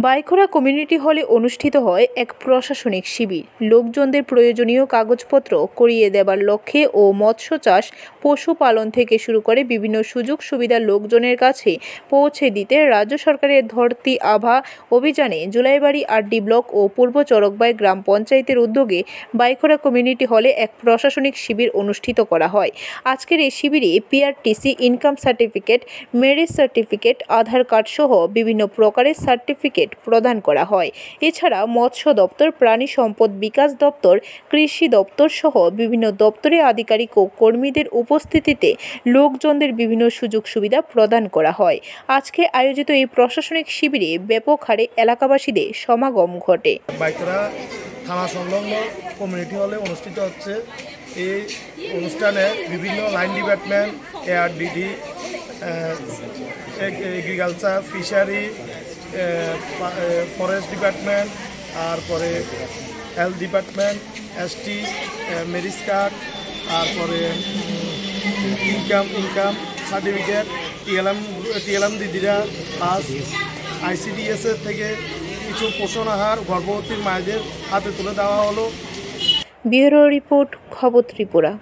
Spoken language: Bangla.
বাইখোরা কমিউনিটি হলে অনুষ্ঠিত হয় এক প্রশাসনিক শিবির। লোকজনদের প্রয়োজনীয় কাগজপত্র করিয়ে দেবার লক্ষ্যে ও মৎস্য চাষ, পশুপালন থেকে শুরু করে বিভিন্ন সুযোগ সুবিধা লোকজনের কাছে পৌঁছে দিতে রাজ্য সরকারের ধরতি আভা অভিযানে জুলাইবাড়ি আরডি ব্লক ও পূর্ব চরকবাই গ্রাম পঞ্চায়েতের উদ্যোগে বাইখোরা কমিউনিটি হলে এক প্রশাসনিক শিবির অনুষ্ঠিত করা হয়। আজকের এই শিবিরে PRTC, income certificate, marriage certificate, Aadhaar card সহ বিভিন্ন প্রকারের সার্টিফিকেট প্রদান করা হয়। এছাড়া মৎস্য দপ্তর, প্রাণী সম্পদ বিকাশ দপ্তর, কৃষি দপ্তর সহ বিভিন্ন দপ্তরের আধিকারিক ও কর্মীদের উপস্থিতিতে লোকজনদের বিভিন্ন সুযোগ সুবিধা প্রদান করা হয়। আজকে আয়োজিত এই প্রশাসনিক শিবিরে ব্যাপক হারে এলাকাবাসীদের সমাগম ঘটে। বাইখোরা থানা সংলগ্ন কমিউনিটি হলে অনুষ্ঠিত হচ্ছে। এই অনুষ্ঠানে বিভিন্ন line department, ARDD, agriculture, fishery, forest department, তারপরে health department, ST, marriage card, তারপরে ইনকাম সার্টিফিকেট, টিএলএম দিদিরা, প্লাস ICDS থেকে কিছু পোষণ আহার গর্ভবতী মায়েদের হাতে তুলে দেওয়া হলো। ব্যুরো রিপোর্ট, খবর ত্রিপুরা।